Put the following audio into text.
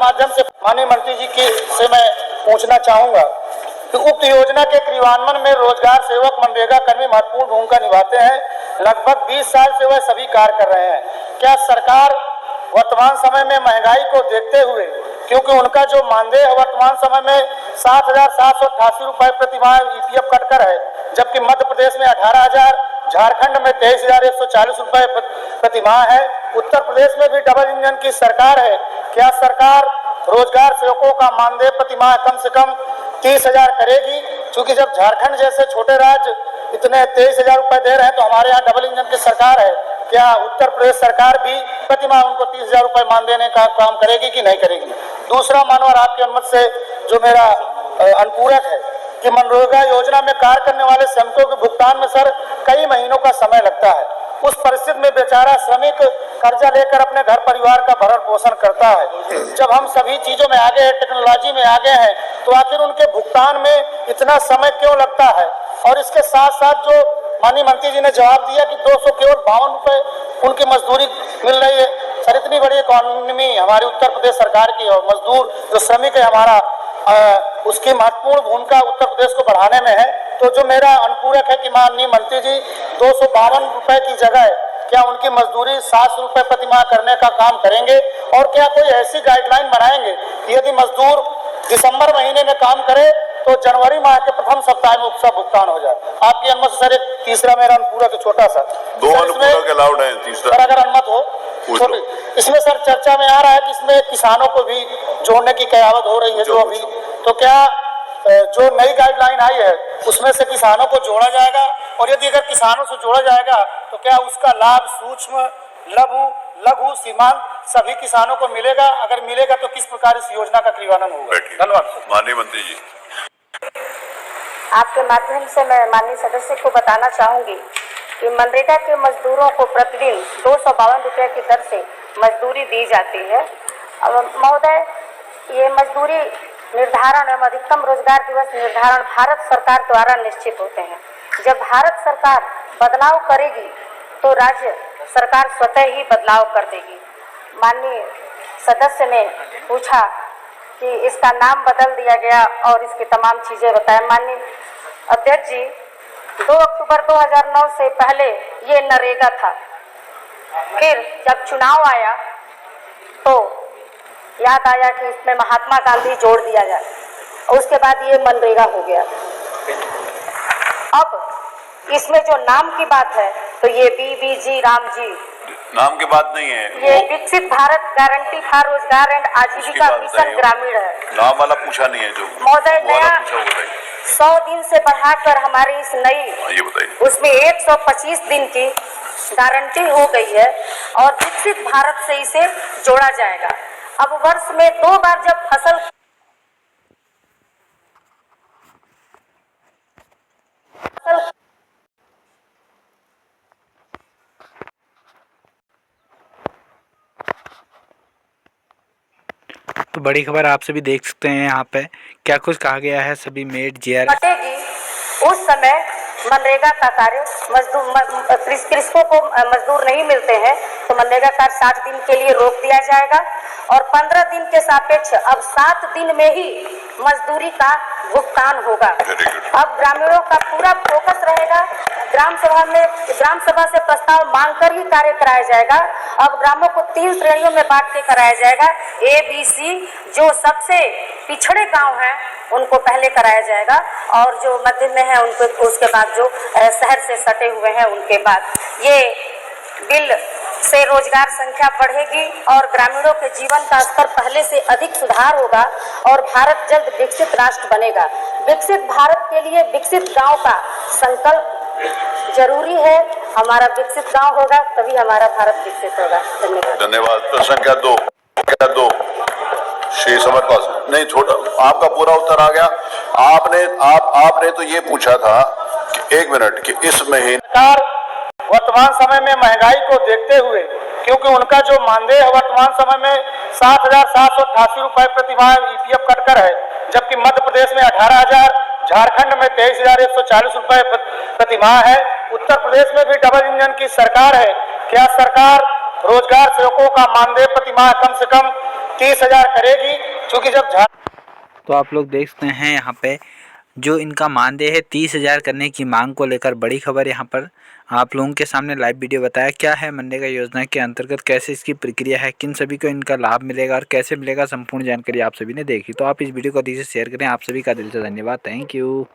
माध्यम से माननीय मंत्री जी की से मैं पूछना चाहूंगा कि उक्त योजना के क्रियान्वयन में रोजगार सेवक मनरेगा कर्मी महत्वपूर्ण भूमिका निभाते हैं। लगभग 20 साल से वह सभी कार्य कर रहे हैं। क्या सरकार वर्तमान समय में महंगाई को देखते हुए, क्योंकि उनका जो मानदेय है वर्तमान समय में 7,788 रुपए प्रति माह ईपीएफ कटकर है, जबकि मध्य प्रदेश में 18,000, झारखंड में 23,140 रुपए प्रति माह है, उत्तर प्रदेश में भी डबल इंजन की सरकार है। क्या सरकार रोजगार सेवकों का मानदेय प्रति माह कम से कम 30,000 करेगी? क्योंकि जब झारखंड जैसे छोटे राज्य इतने 23,000 रुपए दे रहे हैं तो हमारे यहाँ डबल इंजन की सरकार है। क्या उत्तर प्रदेश सरकार भी प्रति माह उनको 30,000 रुपए मान देने का काम करेगी कि नहीं करेगी? दूसरा मानवर आपके अनुमति से जो मेरा अनुपूरक है कि मनरेगा योजना में कार्य करने वाले श्रमिकों के भुगतान में सर कई महीनों का समय लगता है। उस परिस्थिति में बेचारा श्रमिक कर्जा लेकर अपने घर परिवार का भरण पोषण करता है। जब हम सभी चीजों में आगे हैं, टेक्नोलॉजी में आगे हैं, तो आखिर उनके भुगतान में इतना समय क्यों लगता है? और इसके साथ साथ जो माननीय मंत्री जी ने जवाब दिया कि 252 रुपए उनकी मजदूरी मिल रही है। सर इतनी बड़ी इकोनॉमी हमारी उत्तर प्रदेश सरकार की और मजदूर जो श्रमिक है हमारा, उसकी महत्वपूर्ण भूमिका उत्तर प्रदेश को बढ़ाने में है। तो जो मेरा अनुपूरक है कि माननीय मंत्री जी 252 रुपए की जगह क्या उनकी मजदूरी 700 रुपए प्रति माह करने का काम करेंगे? और क्या कोई ऐसी गाइडलाइन बनाएंगे कि यदि मजदूर दिसंबर महीने में काम करे तो जनवरी माह के प्रथम सप्ताह में उसका भुगतान हो जाए? आपकी अनुमति से सर एक तीसरा मेरा अनुपूरक छोटा सा दो अनुपूरक अलाउड है, तीसरा अगर अनुमत हो छोटी। इसमें सर चर्चा में आ रहा है कि इसमें किसानों को भी जोड़ने की कयावत हो रही है जो अभी, तो क्या जो नई गाइडलाइन आई है उसमें से किसानों को जोड़ा जाएगा? और यदि अगर किसानों से जोड़ा जाएगा तो क्या उसका लाभ सूक्ष्म, लघु, सीमांत सभी किसानों को मिलेगा? अगर मिलेगा तो किस प्रकार इस योजना का क्रियान्वयन होगा? धन्यवाद। माननीय मंत्री जी, आपके माध्यम से मैं माननीय सदस्य को बताना चाहूंगी कि मनरेगा के मजदूरों को प्रतिदिन 252 रुपये की दर से मजदूरी दी जाती है। महोदय, ये मजदूरी निर्धारण एवं अधिकतम रोजगार दिवस निर्धारण भारत सरकार द्वारा निश्चित होते हैं। जब भारत सरकार बदलाव करेगी तो राज्य सरकार स्वतः ही बदलाव कर देगी। माननीय सदस्य ने पूछा कि इसका नाम बदल दिया गया और इसकी तमाम चीज़ें बताएं। माननीय अध्यक्ष जी, 2 अक्टूबर 2009 से पहले ये नरेगा था। फिर जब चुनाव आया तो याद आया कि इसमें महात्मा गांधी जोड़ दिया जाए, और उसके बाद ये मनरेगा हो गया। अब इसमें जो नाम की बात है तो ये बीबीजी राम जी नाम की बात नहीं है, ये विकसित भारत गारंटी फॉर रोजगार एंड आजीविका मिशन ग्रामीण है। नाम वाला पूछा नहीं है जो महोदय, नया 100 दिन से बढ़ाकर हमारी इस नई उसमें 125 दिन की गारंटी हो गई है और विकसित भारत से इसे जोड़ा जाएगा। अब वर्ष में 2 बार जब फसल तो बड़ी खबर आपसे भी देख सकते हैं यहाँ पे क्या कुछ कहा गया है। सभी मेड जीआर कटेगी उस समय मनरेगा का कार्य कृषकों को मजदूर नहीं मिलते हैं तो मनरेगा कार्य 60 दिन के लिए रोक दिया जाएगा और 15 दिन के सापेक्ष अब 7 दिन में ही मजदूरी का भुगतान होगा। अब ग्रामीणों का पूरा फोकस रहेगा। ग्राम सभा से प्रस्ताव मांगकर ही कार्य कराया जाएगा। अब ग्रामों को 3 श्रेणियों में बांट के कराया जाएगा। ABC, जो सबसे पिछड़े गांव हैं उनको पहले कराया जाएगा और जो मध्य में है उनको उसके बाद जो शहर से सटे हुए हैं उनके बाद। ये बिल से रोजगार संख्या बढ़ेगी और ग्रामीणों के जीवन का स्तर पहले से अधिक सुधार होगा और भारत जल्द विकसित राष्ट्र बनेगा। विकसित भारत के लिए विकसित गांव का संकल्प जरूरी है। हमारा विकसित गांव होगा तभी हमारा भारत विकसित होगा। धन्यवाद। धन्यवाद। प्रश्न क्या दो श्री समरपास नहीं छोटा, आपका पूरा उत्तर आ गया। आपने तो ये पूछा था कि 1 मिनट कि इस महीने वर्तमान समय में महंगाई को देखते हुए, क्योंकि उनका जो मानदेय है वर्तमान समय में 7,788 रुपए प्रति माह ईपीएफ कटकर है, जबकि मध्य प्रदेश में 18,000, झारखंड में 23,140 रुपए प्रति माह है, उत्तर प्रदेश में भी डबल इंजन की सरकार है। क्या सरकार रोजगार सेवकों का मानदेय प्रति माह कम से कम 30,000 करेगी, क्योंकि जब तो आप लोग देख सकते हैं यहाँ पे जो इनका मानदेय है 30,000 करने की मांग को लेकर बड़ी खबर यहाँ पर आप लोगों के सामने लाइव वीडियो बताया क्या है मनरेगा योजना के अंतर्गत, कैसे इसकी प्रक्रिया है, किन सभी को इनका लाभ मिलेगा और कैसे मिलेगा, संपूर्ण जानकारी आप सभी ने देखी। तो आप इस वीडियो को अधिक से शेयर करें। आप सभी का दिल से धन्यवाद। Thank you.